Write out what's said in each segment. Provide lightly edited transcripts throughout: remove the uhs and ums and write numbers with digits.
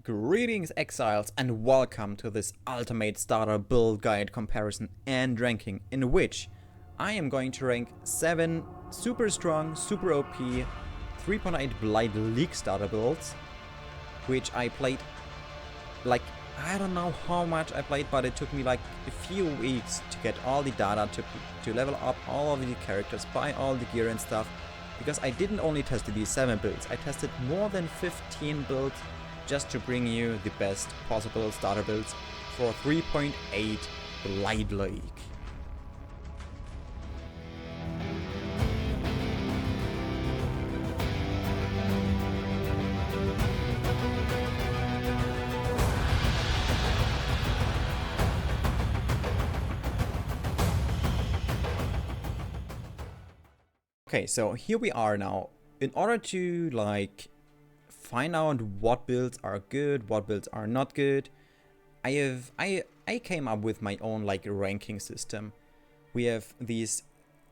Greetings exiles and welcome to this ultimate starter build guide comparison and ranking in which I am going to rank 7 super strong, super OP 3.8 Blight League starter builds, which I played like, I don't know how much I played, but it took me like a few weeks to get all the data to level up all of the characters, buy all the gear and stuff, because I didn't only test these 7 builds, I tested more than 15 builds just to bring you the best possible starter builds for 3.8 Blight League. Okay, so here we are now. In order to find out what builds are good, what builds are not good, I came up with my own ranking system. We have these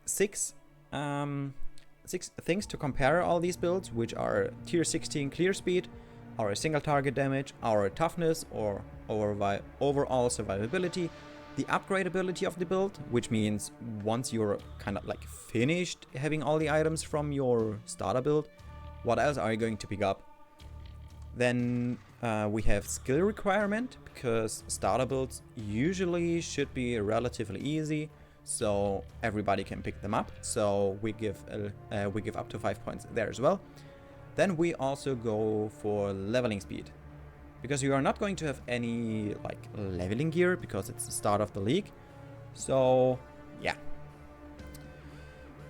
six things to compare all these builds, which are tier 16 clear speed, our single target damage, our toughness or overall survivability, the upgradability of the build, which means once you're kind of finished having all the items from your starter build, what else are you going to pick up? Then we have skill requirement, because starter builds usually should be relatively easy, so everybody can pick them up. So we give up to 5 points there as well. Then we also go for leveling speed, because you are not going to have any leveling gear because it's the start of the league. So yeah,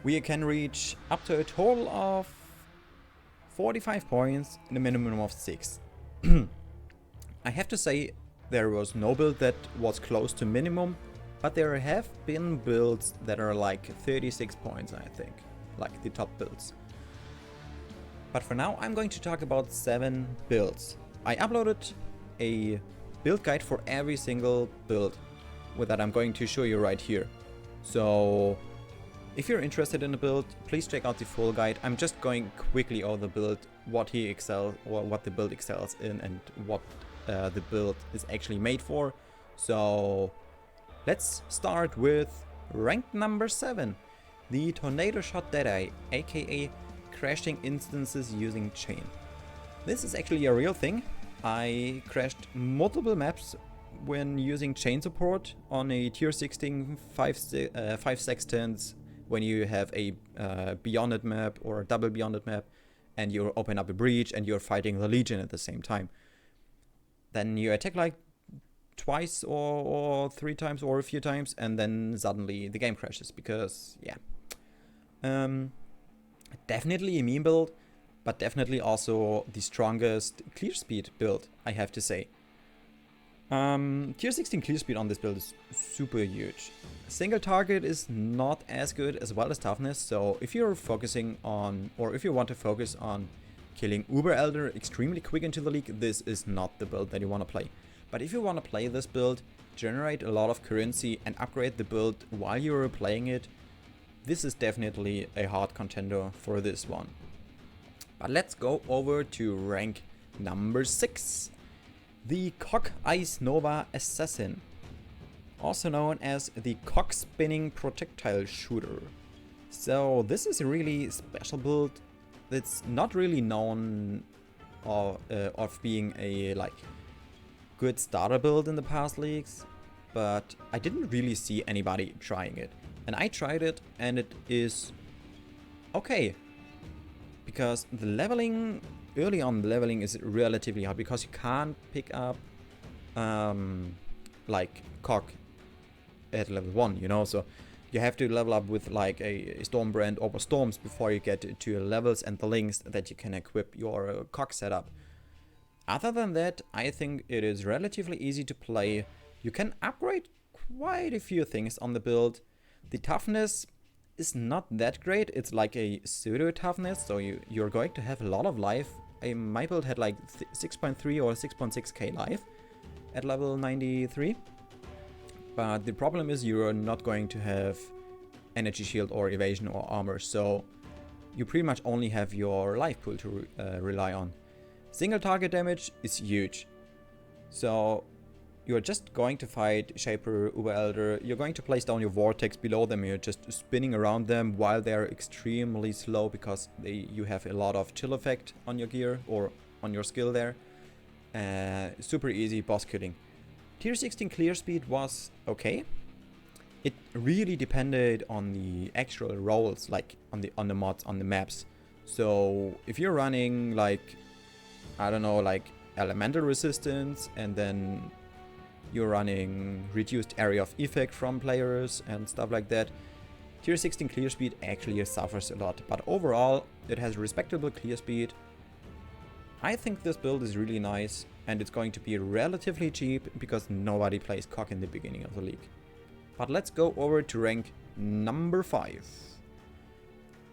we can reach up to a total of 45 points in a minimum of 6. I have to say there was no build that was close to minimum, but there have been builds that are 36 points, I think, like the top builds. But for now I'm going to talk about 7 builds. I uploaded a build guide for every single build with that I'm going to show you right here. So if you're interested in the build, please check out the full guide. I'm just going quickly over the build, what the build excels in, and what the build is actually made for. So let's start with rank number 7, the Tornado Shot Deadeye, aka crashing instances using chain. This is actually a real thing. I crashed multiple maps when using chain support on a tier 16 5 sextants, when you have a Beyonded map or a double Beyonded map and you open up a breach and you're fighting the Legion at the same time. Then you attack twice or 3 times or a few times, and then suddenly the game crashes because, yeah. Definitely a meme build, but definitely also the strongest clear speed build, I have to say. Tier 16 clear speed on this build is super huge. Single target is not as good, as well as toughness, so if you're focusing on, or if you want to focus on killing Uber Elder extremely quick into the league, this is not the build that you want to play. But if you want to play this build, generate a lot of currency and upgrade the build while you're playing it, this is definitely a hard contender for this one. But let's go over to rank number 6. The Cock Ice Nova Assassin, also known as the Cock Spinning Projectile Shooter. So this is a really special build that's not really known of being a good starter build in the past leagues, but I didn't really see anybody trying it. And I tried it and it is okay, because the leveling early on, the leveling is relatively hard because you can't pick up Cock at level 1, you know, so you have to level up with a Stormbrand over Storms before you get to levels and the links that you can equip your Cock setup. Other than that, I think it is relatively easy to play. You can upgrade quite a few things on the build. The toughness is not that great. It's like a pseudo toughness, so you're going to have a lot of life. My build had 6.3 or 6.6k life at level 93. But the problem is you're not going to have energy shield or evasion or armor, so you pretty much only have your life pool to rely on. Single target damage is huge. So you're just going to fight Shaper, Uber Elder, you're going to place down your Vortex below them, you're just spinning around them while they're extremely slow because you have a lot of chill effect on your gear or on your skill there. Super easy boss killing. Tier 16 clear speed was okay. It really depended on the actual roles, like on the mods, on the maps. So if you're running like, I don't know, like elemental resistance, and then you're running reduced area of effect from players and stuff like that, tier 16 clear speed actually suffers a lot. But overall, it has respectable clear speed. I think this build is really nice, and it's going to be relatively cheap because nobody plays Cock in the beginning of the league. But let's go over to rank number 5.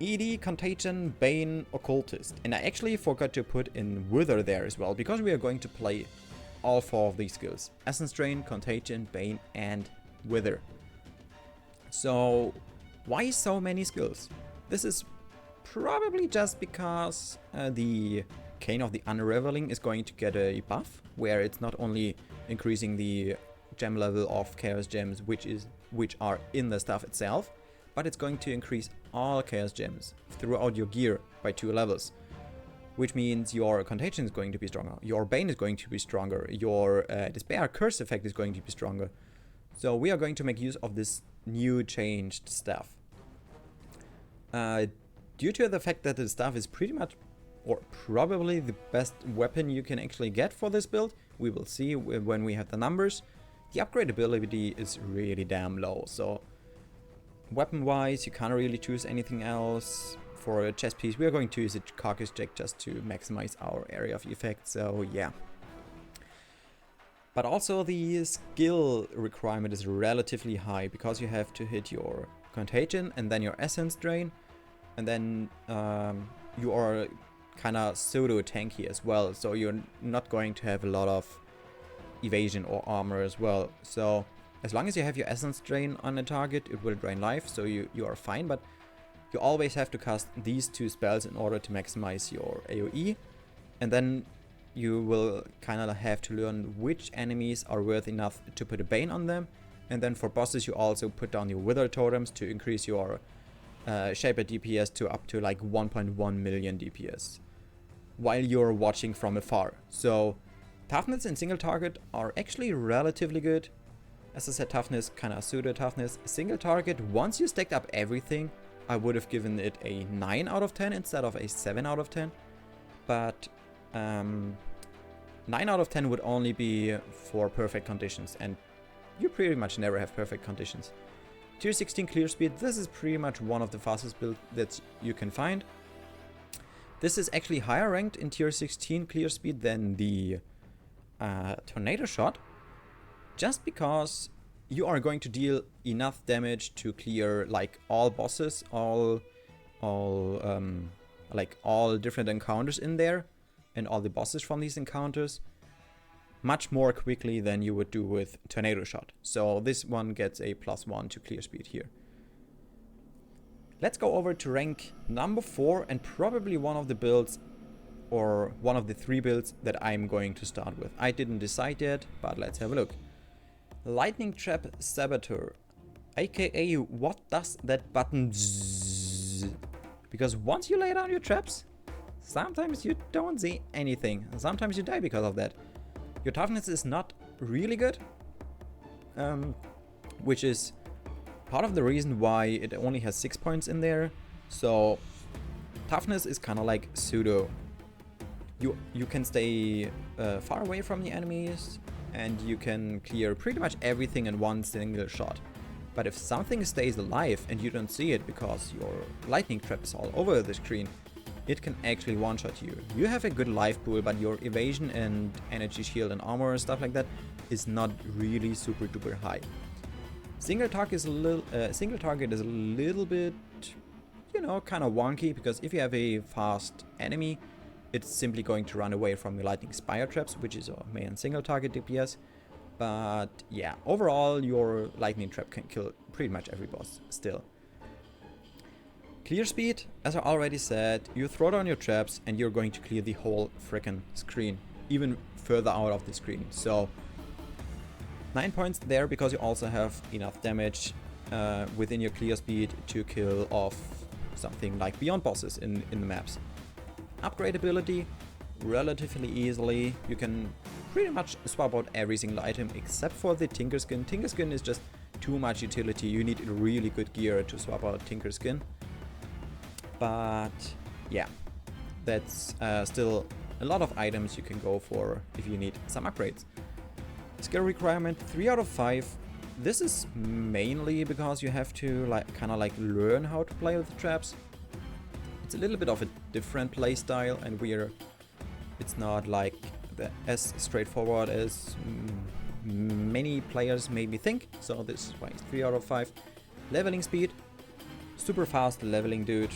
ED, Contagion, Bane, Occultist. And I actually forgot to put in Wither there as well, because we are going to play all 4 of these skills. Essence Drain, Contagion, Bane, and Wither. So, why so many skills? This is probably just because the Cane of the Unraveling is going to get a buff, where it's not only increasing the gem level of Chaos Gems, which are in the stuff itself, but it's going to increase all Chaos Gems throughout your gear by 2 levels. Which means your Contagion is going to be stronger, your Bane is going to be stronger, your Despair Curse effect is going to be stronger. So we are going to make use of this new changed stuff. Due to the fact that the stuff is pretty much, or probably the best weapon you can actually get for this build, we will see when we have the numbers, the upgradability is really damn low. So weapon-wise, you can't really choose anything else. For a chest piece, we are going to use a Carcass Jack just to maximize our area of effect, so yeah. But also the skill requirement is relatively high, because you have to hit your Contagion and then your Essence Drain, and then you are kinda pseudo tanky as well, so you're not going to have a lot of evasion or armor as well. So as long as you have your Essence Drain on a target, it will drain life, so you are fine, but you always have to cast these 2 spells in order to maximize your AoE, and then you will kind of have to learn which enemies are worth enough to put a Bane on them, and then for bosses you also put down your Wither Totems to increase your Shaper DPS to up to like 1.1 million DPS while you're watching from afar. So toughness and single target are actually relatively good. As I said, toughness, kinda pseudo toughness. Single target, once you stacked up everything, I would have given it a 9 out of 10 instead of a 7 out of 10. But 9 out of 10 would only be for perfect conditions, and you pretty much never have perfect conditions. Tier 16 clear speed, this is pretty much one of the fastest builds that you can find. This is actually higher ranked in tier 16 clear speed than the Tornado Shot, just because you are going to deal enough damage to clear like all bosses, all different encounters in there, and all the bosses from these encounters much more quickly than you would do with Tornado Shot. So this one gets a +1 to clear speed here. Let's go over to rank number 4, and probably one of the builds, or one of the 3 builds that I'm going to start with. I didn't decide yet, but let's have a look. Lightning Trap Saboteur, aka what does that button zzz? Because once you lay down your traps, sometimes you don't see anything, sometimes you die because of that. Your toughness is not really good, which is part of the reason why it only has 6 points in there. So toughness is kind of like pseudo. You can stay far away from the enemies, and you can clear pretty much everything in one single shot. But if something stays alive and you don't see it because your lightning trap is all over the screen, it can actually one-shot you. You have a good life pool, but your evasion and energy shield and armor and stuff like that is not really super duper high. Single target is a little bit, you know, kind of wonky, because if you have a fast enemy, it's simply going to run away from your lightning spire traps, which is our main single target DPS. But yeah, overall your lightning trap can kill pretty much every boss still. Clear speed, as I already said, you throw down your traps and you're going to clear the whole frickin' screen, even further out of the screen. So 9 points there because you also have enough damage within your clear speed to kill off something like beyond bosses in the maps. Upgradability, relatively easily. You can pretty much swap out every single item except for the Tinker Skin. Tinker Skin is just too much utility. You need really good gear to swap out Tinker Skin. But yeah, that's still a lot of items you can go for if you need some upgrades. Skill requirement 3 out of 5. This is mainly because you have to kind of learn how to play with the traps. It's a little bit of a different play style, and it's not as straightforward as many players maybe think. So this is why it's 3 out of 5. Leveling speed, super fast leveling, dude.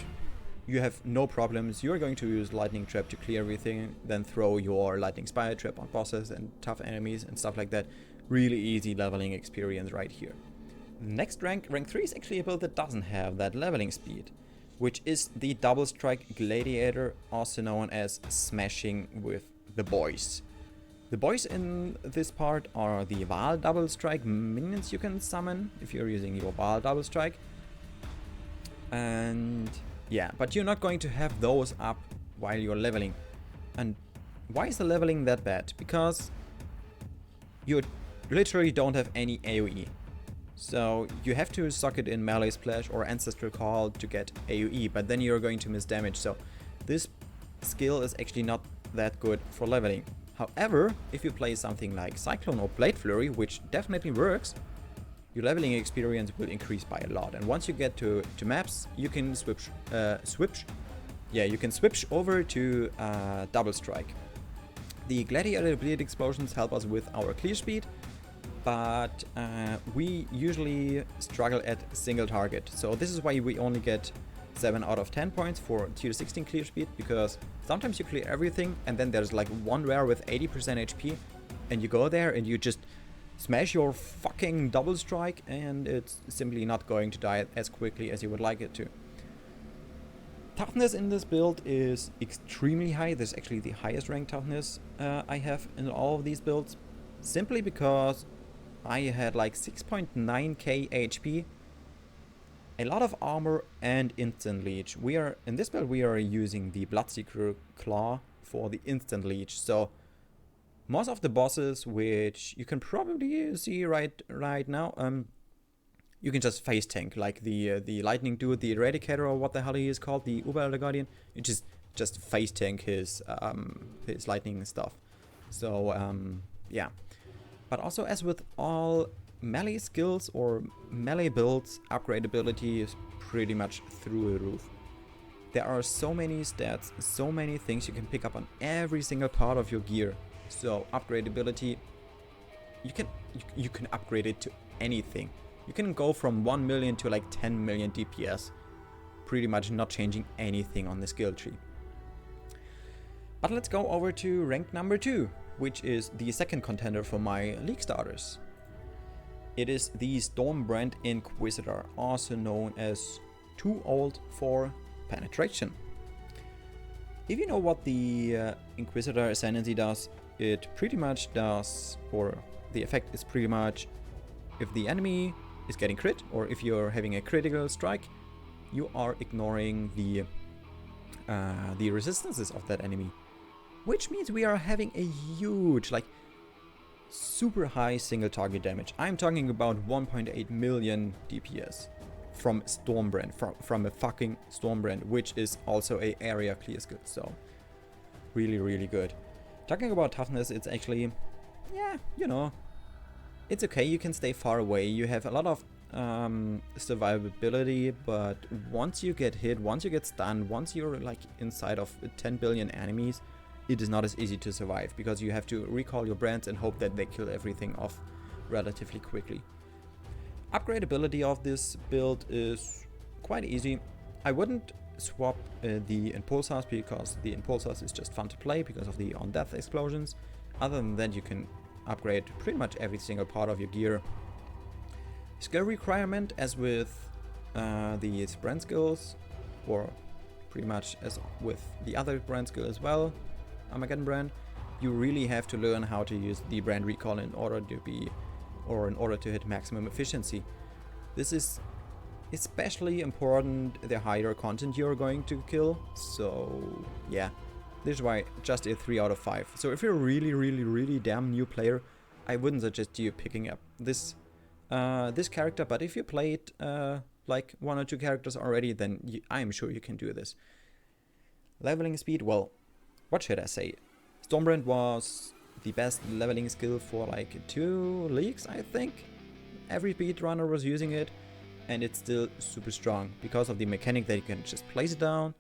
You have no problems. You're going to use Lightning Trap to clear everything, then throw your Lightning Spire Trap on bosses and tough enemies and stuff like that. Really easy leveling experience right here. Next rank 3 is actually a build that doesn't have that leveling speed, which is the Double Strike Gladiator, also known as Smashing with the Boys. The boys in this part are the Vaal Double Strike minions you can summon if you're using your Vaal Double Strike. And yeah, but you're not going to have those up while you're leveling. And why is the leveling that bad? Because you literally don't have any AoE. So you have to suck it in Melee Splash or Ancestral Call to get AoE, but then you're going to miss damage. So this skill is actually not that good for leveling. However, if you play something like Cyclone or Blade Flurry, which definitely works, your leveling experience will increase by a lot. And once you get to maps, you can switch over to Double Strike. The Gladiator Bleed Explosions help us with our clear speed, but we usually struggle at single target. So this is why we only get 7 out of 10 points for tier 16 clear speed, because sometimes you clear everything and then there's one rare with 80% HP and you go there and you just smash your fucking double strike and it's simply not going to die as quickly as you would like it to. Toughness in this build is extremely high. This is actually the highest ranked toughness I have in all of these builds, simply because I had 6.9k HP, a lot of armor and instant leech. In this build we are using the Bloodseeker Claw for the instant leech. So most of the bosses, which you can probably see right now, you can just face tank, like the lightning dude, the Eradicator, or what the hell he is called, the Uber Guardian. You just face tank his lightning stuff. So yeah. But also, as with all melee skills or melee builds, upgradability is pretty much through the roof. There are so many stats, so many things you can pick up on every single part of your gear. So upgradability, you can upgrade it to anything. You can go from 1 million to 10 million DPS, pretty much not changing anything on the skill tree. But let's go over to rank number 2, which is the second contender for my league starters. It is the Stormbrand Inquisitor, also known as Too Old for Penetration. If you know what the Inquisitor Ascendancy does, it pretty much does, or the effect is pretty much, if the enemy is getting crit, or if you're having a critical strike, you are ignoring the resistances of that enemy. Which means we are having a huge, super high single target damage. I'm talking about 1.8 million DPS from Stormbrand, from a fucking Stormbrand, which is also a area clear skill. So really, really good. Talking about toughness, it's actually, yeah, it's okay. You can stay far away. You have a lot of survivability, but once you get hit, once you get stunned, once you're inside of 10 billion enemies, it is not as easy to survive, because you have to recall your brands and hope that they kill everything off relatively quickly. Upgradability of this build is quite easy. I wouldn't swap the Impulsars, because the Impulsars is just fun to play because of the on-death explosions. Other than that, you can upgrade pretty much every single part of your gear. Skill requirement, as with the sprint skills, or pretty much as with the other brand skill as well, Armageddon brand, you really have to learn how to use the brand recall in order to hit maximum efficiency. This is especially important the higher content you're going to kill. So yeah, this is why just a 3 out of 5. So if you're a really damn new player, I wouldn't suggest you picking up this character, but if you played like 1 or 2 characters already, then I'm sure you can do this. Leveling speed, well, what should I say? Stormbrand was the best leveling skill for like 2 leagues, I think. Every speedrunner was using it, and it's still super strong because of the mechanic that you can just place it down.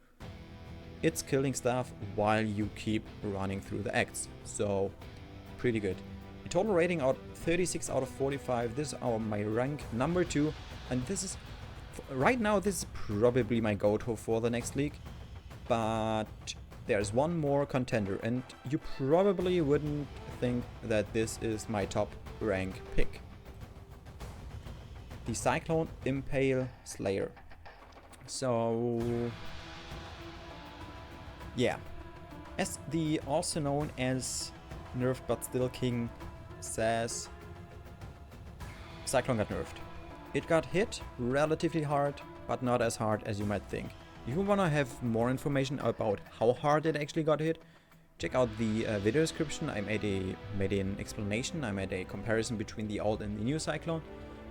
It's killing stuff while you keep running through the acts, so pretty good. A total rating out 36 out of 45. This is my rank number 2, and this is right now this is probably my go-to for the next league, but there's one more contender, and you probably wouldn't think that this is my top rank pick. The Cyclone Impale Slayer. So yeah, as the also known as Nerfed but Still King says, Cyclone got nerfed. It got hit relatively hard, but not as hard as you might think. If you wanna have more information about how hard it actually got hit, check out the video description. I made an explanation. I made a comparison between the old and the new Cyclone.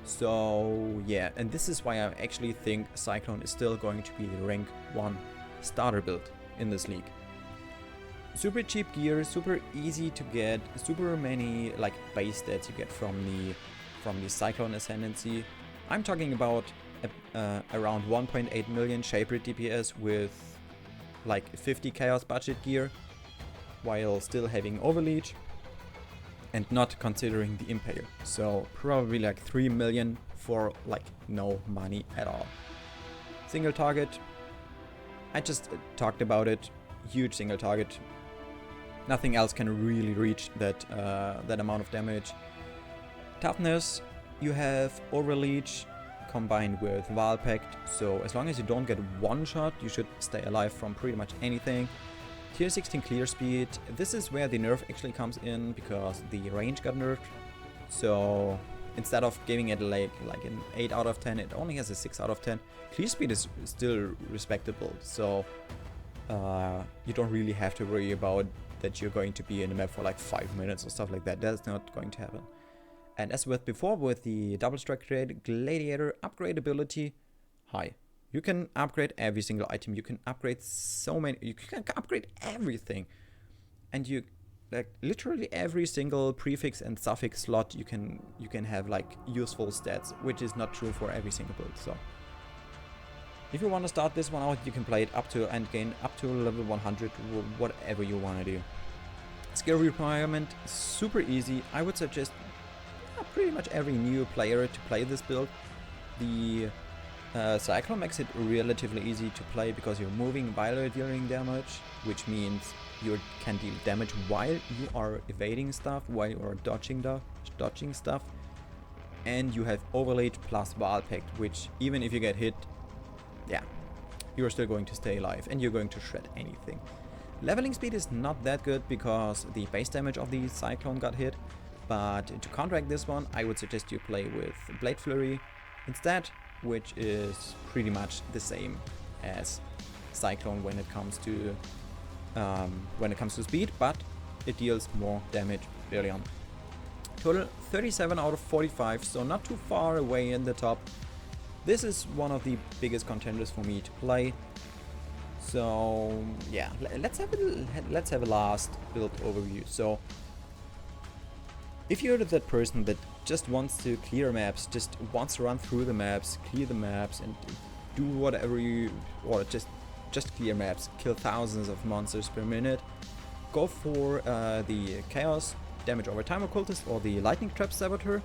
So yeah, and this is why I actually think Cyclone is still going to be the rank 1 starter build in this league. Super cheap gear, super easy to get, super many like base stats you get from the Cyclone Ascendancy. I'm talking about around 1.8 million Shaper DPS with like 50 Chaos budget gear, while still having Overleech and not considering the Impale. So probably like 3 million for like no money at all. Single target, I just talked about it, huge single target. Nothing else can really reach that amount of damage. Toughness, you have Overleech combined with Vaal Pact, so as long as you don't get one shot, you should stay alive from pretty much anything. Tier 16 clear speed, this is where the nerf actually comes in, because the range got nerfed. So instead of giving it like an 8 out of 10, it only has a 6 out of 10. Clear speed is still respectable, so you don't really have to worry about that you're going to be in the map for like 5 minutes or stuff like that. That's not going to happen. And as with before, with the double strike gladiator upgradability, high. You can upgrade every single item. You can upgrade so many. You can upgrade everything, and you like literally every single prefix and suffix slot you can have like useful stats, which is not true for every single build. So if you want to start this one out, you can play it up to endgame, up to level 100, whatever you want to do. Skill requirement, super easy. I would suggest pretty much every new player to play this build. The Cyclone makes it relatively easy to play because you're moving while you're dealing damage, which means you can deal damage while you are evading stuff, while you are dodging stuff, and you have Overleech plus Vaal Pact, which even if you get hit, yeah, you're still going to stay alive and you're going to shred anything. Leveling speed is not that good because the base damage of the Cyclone got hit, but to counteract this one, I would suggest you play with Blade Flurry instead, which is pretty much the same as Cyclone when it comes to speed, but it deals more damage early on. Total 37 out of 45, so not too far away in the top. This is one of the biggest contenders for me to play. So yeah, let's have a last build overview. So if you're that person that just wants to clear maps, just wants to run through the maps, clear the maps, and do whatever or just clear maps, kill thousands of monsters per minute, go for the Chaos Damage Over Time Occultist or the Lightning Trap Saboteur.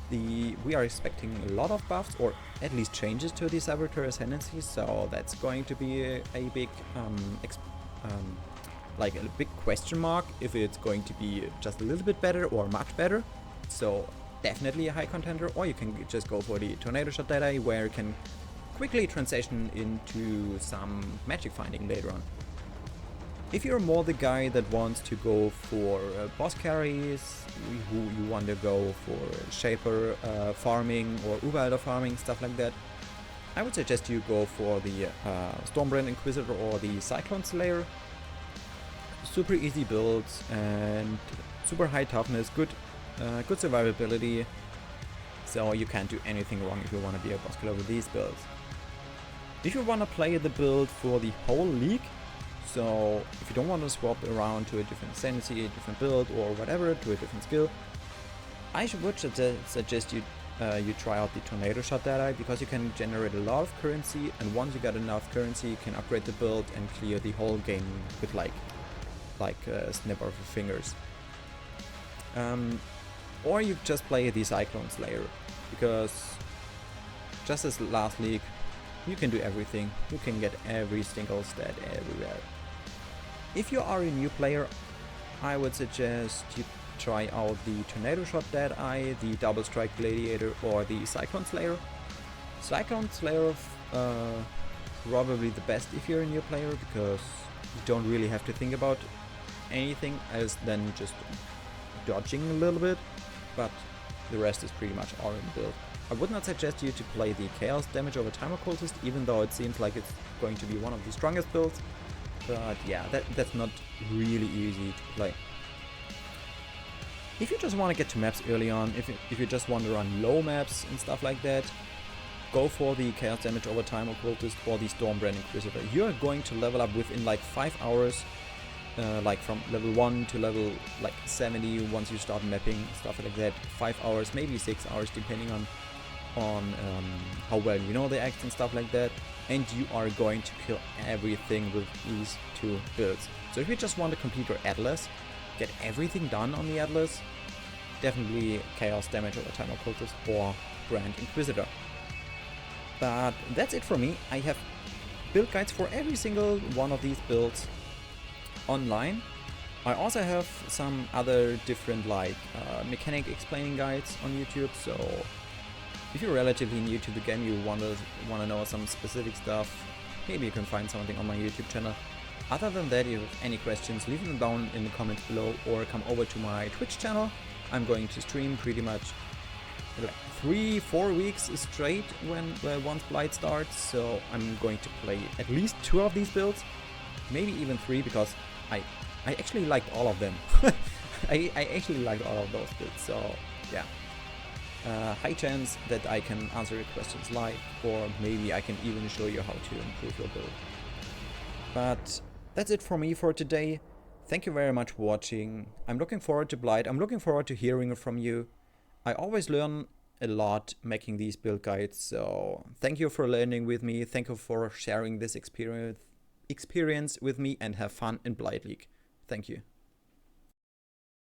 We are expecting a lot of buffs, or at least changes to the Saboteur Ascendancy, so that's going to be a big like a big question mark if it's going to be just a little bit better or much better. So definitely a high contender, or you can just go for the Tornado Shot Deadeye, where you can quickly transition into some magic finding later on. If you're more the guy that wants to go for boss carries, who you want to go for Shaper farming or Uber farming, stuff like that, I would suggest you go for the Stormbrand Inquisitor or the Cyclone Slayer. Super easy builds and super high toughness, good survivability, so you can't do anything wrong if you want to be a boss killer with these builds. If you want to play the build for the whole league, so if you don't want to swap around to a different sanity, a different build or whatever, to a different skill, I would suggest you try out the Tornado Shot Deadeye, because you can generate a lot of currency, and once you got enough currency you can upgrade the build and clear the whole game with like a snap of your fingers. Or you just play the Cyclone Slayer, because just as last league, you can do everything. You can get every single stat everywhere. If you are a new player, I would suggest you try out the Tornado Shot Deadeye, the Double Strike Gladiator, or the Cyclone Slayer. Cyclone Slayer probably the best if you're a new player, because you don't really have to think about anything else than just dodging a little bit, but the rest is pretty much all in build. I would not suggest you to play the Chaos Damage over Time Occultist, even though it seems like it's going to be one of the strongest builds, but yeah, that's not really easy to play. If you just want to get to maps early on, if you just want to run low maps and stuff like that, go for the Chaos Damage over Time Occultist or the Stormbrand Inquisitor. You're going to level up within like 5 hours, like from level 1 to level like 70 once you start mapping, stuff like that. 5 hours, maybe 6 hours, depending on how well you know the act and stuff like that, and you are going to kill everything with these two builds. So if you just want to complete your Atlas, get everything done on the Atlas, definitely Chaos Damage over Time Occultist or Grand Inquisitor. But that's it for me. I have build guides for every single one of these builds online. I also have some other different like mechanic explaining guides on YouTube, so if you're relatively new to the game, you want to know some specific stuff, maybe you can find something on my YouTube channel. Other than that, if you have any questions, leave them down in the comments below or come over to my Twitch channel. I'm going to stream pretty much like 3-4 weeks straight once Blight starts, so I'm going to play at least 2 of these builds, maybe even 3, because I actually liked all of them. I actually liked all of those builds, so yeah. High chance that I can answer your questions live, or maybe I can even show you how to improve your build. But that's it for me for today. Thank you very much for watching. I'm looking forward to Blight. I'm looking forward to hearing from you. I always learn a lot making these build guides, so thank you for learning with me. Thank you for sharing this experience with me, and have fun in Blight League. Thank you.